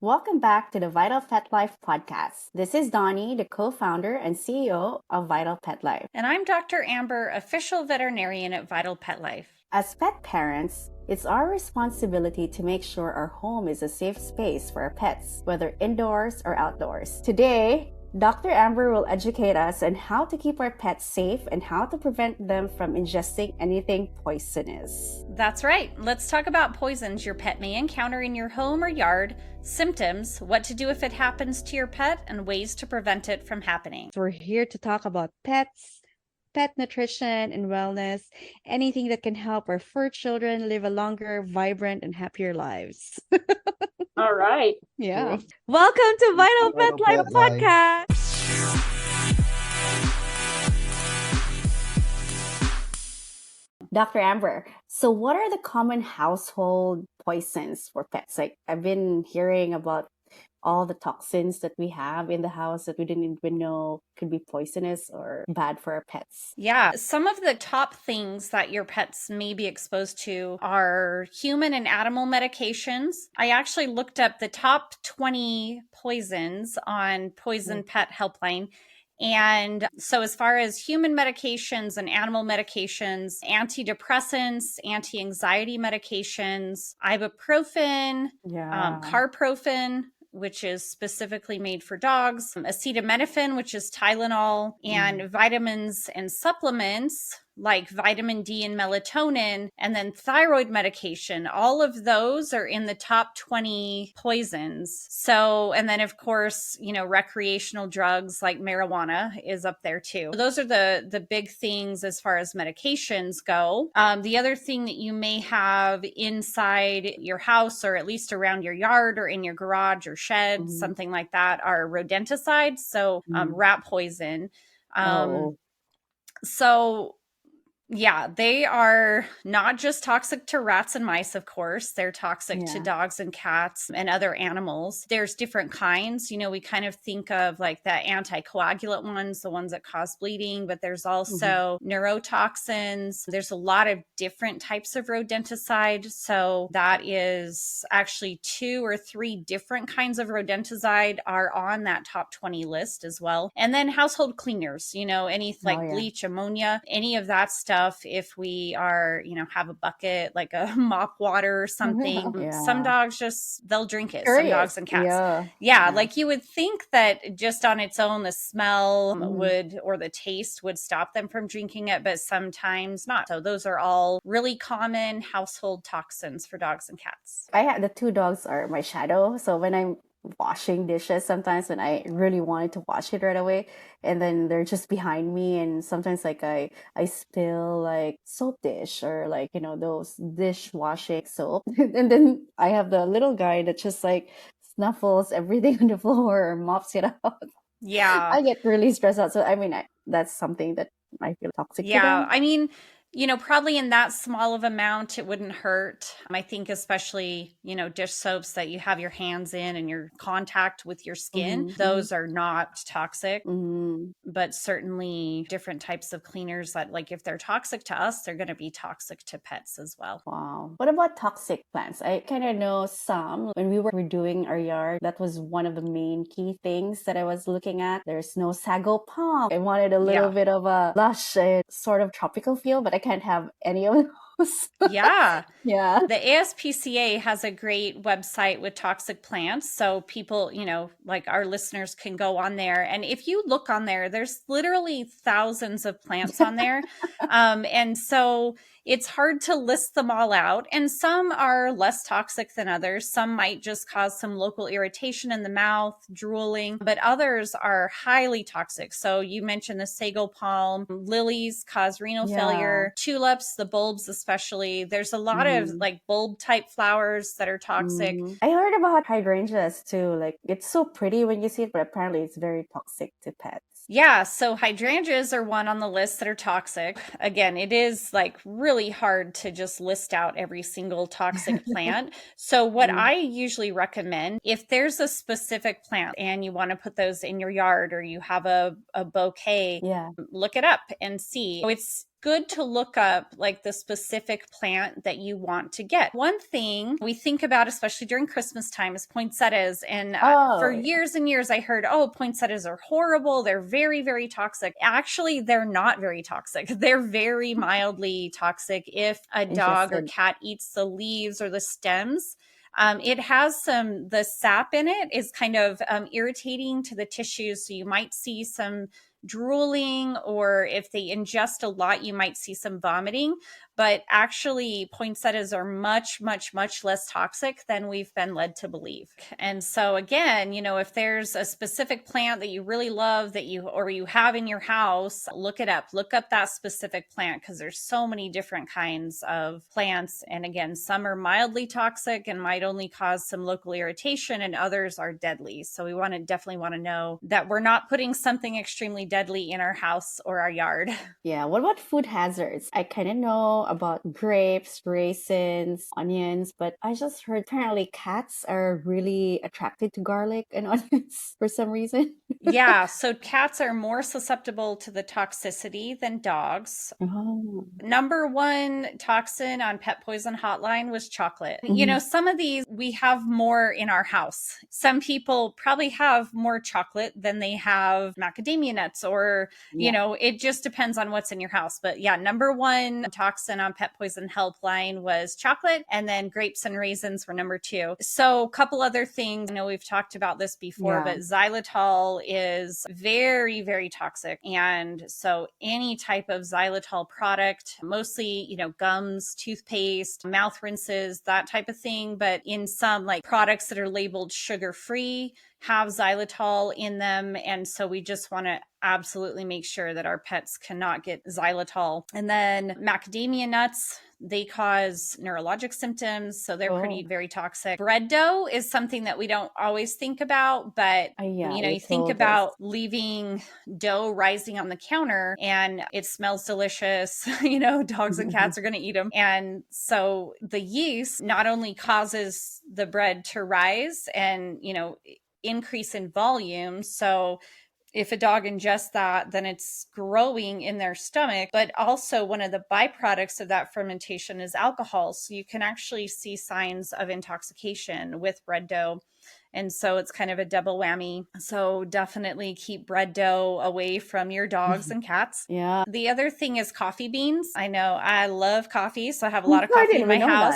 Welcome back to the Vital Pet Life podcast. This is Donie, the co-founder and CEO of Vital Pet Life. And I'm Dr. Amber, official veterinarian at Vital Pet Life. As pet parents, it's our responsibility to make sure our home is a safe space for our pets, whether indoors or outdoors. Today, Dr. Amber will educate us on how to keep our pets safe and how to prevent them from ingesting anything poisonous. That's right. Let's talk about poisons your pet may encounter in your home or yard, symptoms, what to do if it happens to your pet, and ways to prevent it from happening. So we're here to talk about pets, pet nutrition and wellness, anything that can help our fur children live a longer, vibrant, and happier lives. All right. Yeah. Welcome to Vital Pet Life Podcast. Dr. Amber, so what are the common household poisons for pets? Like I've been hearing about all the toxins that we have in the house that we didn't even know could be poisonous or bad for our pets. Yeah, some of the top things that your pets may be exposed to are human and animal medications. I actually looked up the top 20 poisons on Poison Pet Helpline. And so as far as human medications and animal medications, antidepressants, anti-anxiety medications, ibuprofen, carprofen, which is specifically made for dogs, acetaminophen, which is Tylenol, and vitamins and supplements like vitamin D and melatonin, and then thyroid medication. All of those are in the top 20 poisons. So, and then of course, recreational drugs like marijuana is up there too. Those are the big things as far as medications go. The other thing that you may have inside your house, or at least around your yard or in your garage or shed, something like that, are rodenticides. So rat poison. So yeah, they are not just toxic to rats and mice, of course. They're toxic to dogs and cats and other animals. There's different kinds. We kind of think of like the anticoagulant ones, the ones that cause bleeding, but there's also neurotoxins. There's a lot of different types of rodenticide. So that is actually 2 or 3 different kinds of rodenticide are on that top 20 list as well. And then household cleaners, any like bleach, ammonia, any of that stuff. If we are, have a bucket, like a mop water or something, some dogs they'll drink it. Some dogs and cats. Yeah. Like you would think that just on its own, the smell would, or the taste would stop them from drinking it, but sometimes not. So those are all really common household toxins for dogs and cats. The 2 dogs are my shadow. So when I'm washing dishes, sometimes when I really wanted to wash it right away, and then they're just behind me, and sometimes like I spill like soap dish or like those dishwashing soap and then I have the little guy that just like snuffles everything on the floor or mops it out. I get really stressed out. So I mean that's something that I feel toxic to them. I mean, probably in that small of amount, it wouldn't hurt. I think especially, dish soaps that you have your hands in and your contact with your skin, those are not toxic, but certainly different types of cleaners that like if they're toxic to us, they're going to be toxic to pets as well. Wow. What about toxic plants? I kind of know some. When we were redoing our yard, that was one of the main key things that I was looking at. There's no sago palm. I wanted a little bit of a lush sort of tropical feel, but I can't have any of those. Yeah. The ASPCA has a great website with toxic plants. So people, like our listeners can go on there. And if you look on there, there's literally thousands of plants on there. And so it's hard to list them all out. And some are less toxic than others. Some might just cause some local irritation in the mouth, drooling, but others are highly toxic. So you mentioned the sago palm, lilies cause renal failure, tulips, the bulbs especially. There's a lot of like bulb type flowers that are toxic. I heard about hydrangeas too. Like it's so pretty when you see it, but apparently it's very toxic to pets. Yeah, so hydrangeas are one on the list that are toxic. Again, it is like really hard to just list out every single toxic plant. So what I usually recommend, if there's a specific plant and you want to put those in your yard or you have a bouquet, look it up and see. good to look up like the specific plant that you want to get. One thing we think about, especially during Christmas time, is poinsettias. And for Oh, years and years, I heard, oh, poinsettias are horrible. They're very, very toxic. Actually, they're not very toxic. They're very mildly toxic if a dog or interested. cat eats the leaves or the stems. It has the sap in it is kind of irritating to the tissues. So you might see some drooling, or if they ingest a lot, you might see some vomiting. But actually, poinsettias are much, much, much less toxic than we've been led to believe. And so again, if there's a specific plant that you really love that you have in your house, look it up. Look up that specific plant, because there's so many different kinds of plants. And again, some are mildly toxic and might only cause some local irritation, and others are deadly. So we definitely want to know that we're not putting something extremely deadly in our house or our yard. Yeah, what about food hazards? I kind of know about grapes, raisins, onions, but I just heard apparently cats are really attracted to garlic and onions for some reason. Yeah, so cats are more susceptible to the toxicity than dogs. Oh. Number one toxin on Pet Poison Hotline was chocolate. Mhm. Some of these we have more in our house. Some people probably have more chocolate than they have macadamia nuts, or, Yeah. it just depends on what's in your house. But yeah, number one toxin on Pet Poison Helpline was chocolate, and then grapes and raisins were number two. So a couple other things. I know we've talked about this before, Yeah. but xylitol is very, very toxic. And so any type of xylitol product, mostly, gums, toothpaste, mouth rinses, that type of thing. But in some like products that are labeled sugar free, have xylitol in them. And so we just want to absolutely make sure that our pets cannot get xylitol. And then macadamia nuts, they cause neurologic symptoms. So they're Oh. very toxic. Bread dough is something that we don't always think about, but Yeah, you you think told about us. leaving dough rising on the counter and it smells delicious. Dogs and cats are going to eat them. And so the yeast not only causes the bread to rise and, increase in volume. So if a dog ingests that, then it's growing in their stomach. But also, one of the byproducts of that fermentation is alcohol. So you can actually see signs of intoxication with bread dough. And so it's kind of a double whammy. So definitely keep bread dough away from your dogs and cats. Yeah. The other thing is coffee beans. I know I love coffee, so I have a lot of I coffee didn't in even my know that.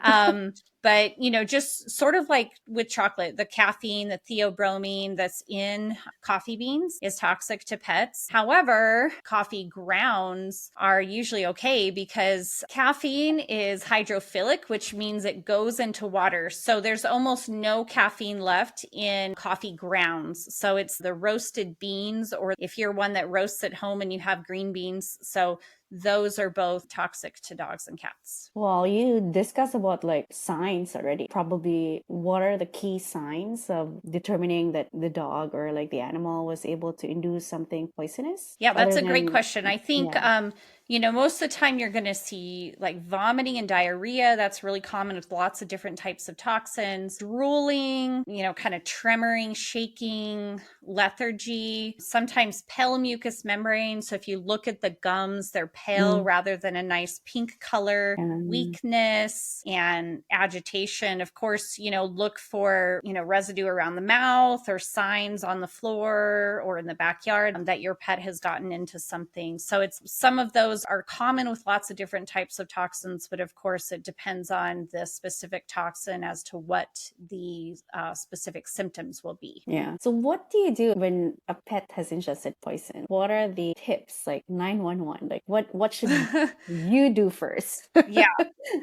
house. But just sort of like with chocolate, the caffeine, the theobromine that's in coffee beans is toxic to pets. However, coffee grounds are usually okay because caffeine is hydrophilic, which means it goes into water. So there's almost no caffeine left in coffee grounds. So it's the roasted beans, or if you're one that roasts at home and you have green beans. So those are both toxic to dogs and cats. Well, you discussed about like signs already. Probably what are the key signs of determining that the dog or like the animal was able to induce something poisonous? Yeah, that's Other a great than, question. I think, yeah. most of the time you're going to see like vomiting and diarrhea. That's really common with lots of different types of toxins. Drooling, kind of tremoring, shaking, lethargy, sometimes pale mucous membrane. So if you look at the gums, they're pale Mm. rather than a nice pink color. Weakness and agitation. Of course, look for, residue around the mouth or signs on the floor or in the backyard that your pet has gotten into something. So some of those are common with lots of different types of toxins, but of course it depends on the specific toxin as to what the specific symptoms will be. Yeah. So what do you do when a pet has ingested poison? What are the tips, like 911? Like what should you do first? Yeah.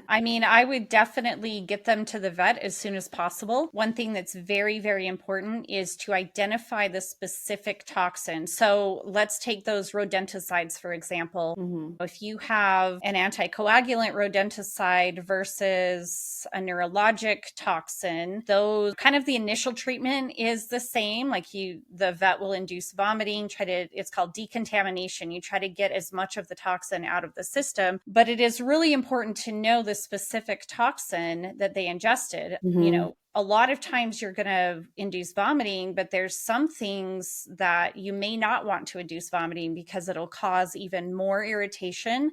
I mean, I would definitely get them to the vet as soon as possible. One thing that's very, very important is to identify the specific toxin. So let's take those rodenticides, for example. Mhm. If you have an anticoagulant rodenticide versus a neurologic toxin, those kind of the initial treatment is the same. Like the vet will induce vomiting, it's called decontamination. You try to get as much of the toxin out of the system, but it is really important to know the specific toxin that they ingested. Mhm. a lot of times you're going to induce vomiting, but there's some things that you may not want to induce vomiting because it'll cause even more irritation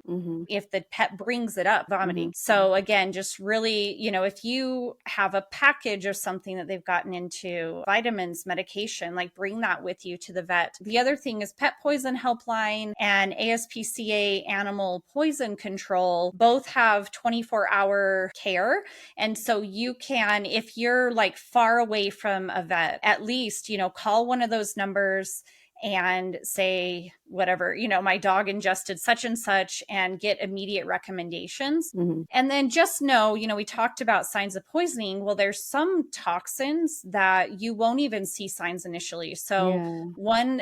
if the pet brings it up, vomiting. So again, just really, if you have a package of something that they've gotten into, vitamins, medication, like bring that with you to the vet. The other thing is Pet Poison Helpline and ASPCA Animal Poison Control both have 24-hour care. And so you can, if you're like far away from a vet, at least, call one of those numbers and say, whatever, my dog ingested such and such, and get immediate recommendations. And then just know, we talked about signs of poisoning. Well, there's some toxins that you won't even see signs initially. So one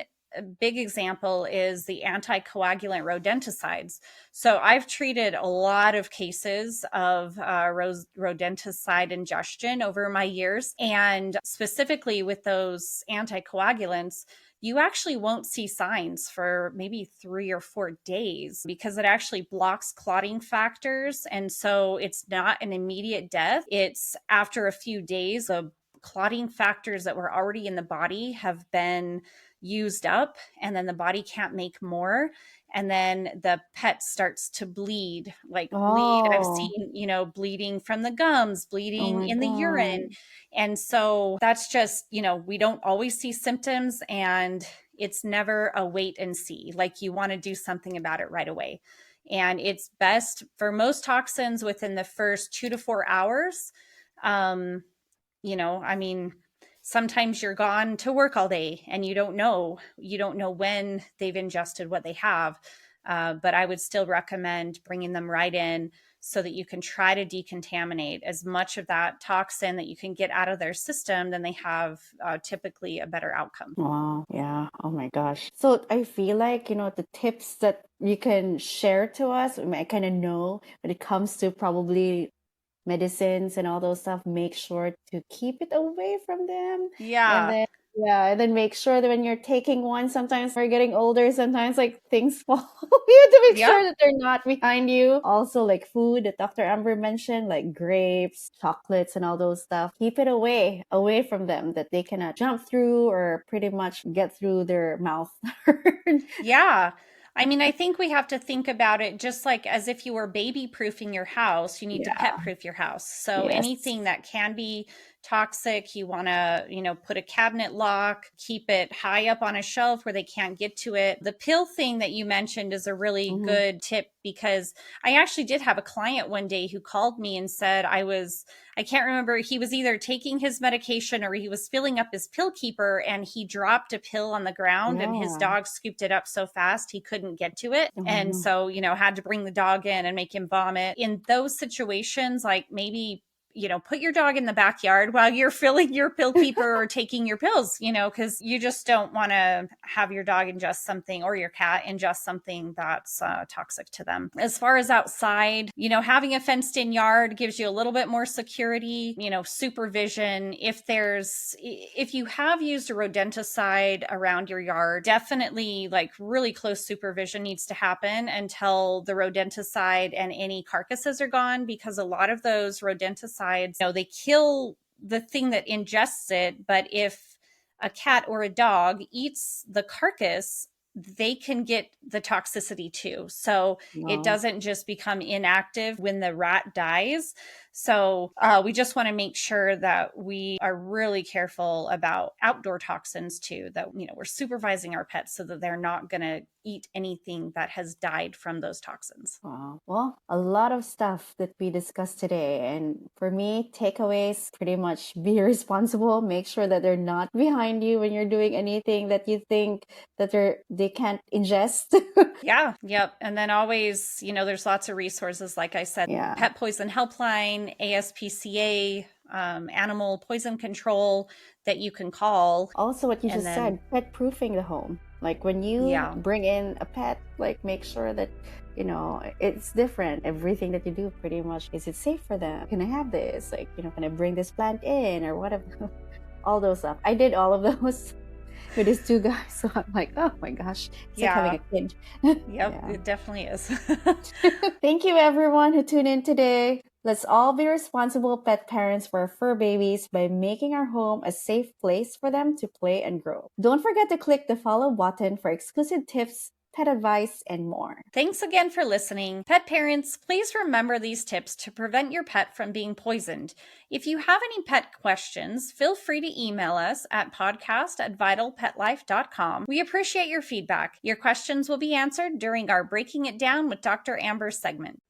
big example is the anticoagulant rodenticides. So I've treated a lot of cases of rodenticide ingestion over my years. And specifically with those anticoagulants, you actually won't see signs for maybe 3 or 4 days because it actually blocks clotting factors. And so it's not an immediate death. It's after a few days, the clotting factors that were already in the body have been used up, and then the body can't make more. And then the pet starts to bleed, bleed. I've seen, bleeding from the gums, bleeding in the urine. And so that's just, we don't always see symptoms, and it's never a wait and see. Like, you want to do something about it right away. And it's best for most toxins within the first 2 to 4 hours. Sometimes you're gone to work all day and you don't know when they've ingested what they have. But I would still recommend bringing them right in so that you can try to decontaminate as much of that toxin that you can get out of their system. Then they have typically a better outcome. Wow. Yeah. Oh my gosh. So I feel like, the tips that you can share to us, I kind of know when it comes to probably medicines and all those stuff, make sure to keep it away from them. And then make sure that when you're taking one, sometimes we're getting older, sometimes like things fall. You have to make sure that they're not behind you. Also, like food that Dr. Amber mentioned, like grapes, chocolates, and all those stuff. Keep it away from them, that they cannot jump through or pretty much get through their mouth. Yeah. I think we have to think about it just like as if you were baby proofing your house, you need to pet proof your house. So anything that can be toxic, you want to, put a cabinet lock, keep it high up on a shelf where they can't get to it. The pill thing that you mentioned is a really good tip, because I actually did have a client one day who called me and said I can't remember, he was either taking his medication or he was filling up his pill keeper, and he dropped a pill on the ground and his dog scooped it up so fast he couldn't get to it. And so, had to bring the dog in and make him vomit. In those situations, like maybe put your dog in the backyard while you're filling your pill keeper or taking your pills, because you just don't want to have your dog ingest something, or your cat ingest something that's toxic to them. As far as outside, having a fenced in yard gives you a little bit more security, supervision. If you have used a rodenticide around your yard, definitely like really close supervision needs to happen until the rodenticide and any carcasses are gone, because a lot of those rodenticides, they kill the thing that ingests it. But if a cat or a dog eats the carcass, they can get the toxicity too. So it doesn't just become inactive when the rat dies. So we just want to make sure that we are really careful about outdoor toxins too, that, we're supervising our pets so that they're not going to eat anything that has died from those toxins. Wow. Well, a lot of stuff that we discussed today. And for me, takeaways, pretty much be responsible. Make sure that they're not behind you when you're doing anything that you think that they can't ingest. Yeah. Yep. And then always, there's lots of resources, like I said, Pet Poison Helpline, ASPCA, Animal Poison Control that you can call. Also, what you just said, pet proofing the home. Like when you bring in a pet, like make sure that, it's different. Everything that you do pretty much, is it safe for them? Can I have this? Like, can I bring this plant in or whatever? All those stuff. I did all of those with these 2 guys. So I'm like, oh my gosh, it's like having a kid. Yep, it definitely is. Thank you everyone who tuned in today. Let's all be responsible pet parents for our fur babies by making our home a safe place for them to play and grow. Don't forget to click the follow button for exclusive tips, pet advice, and more. Thanks again for listening. Pet parents, please remember these tips to prevent your pet from being poisoned. If you have any pet questions, feel free to email us at podcast@vitalpetlife.com. We appreciate your feedback. Your questions will be answered during our Breaking It Down with Dr. Amber segment.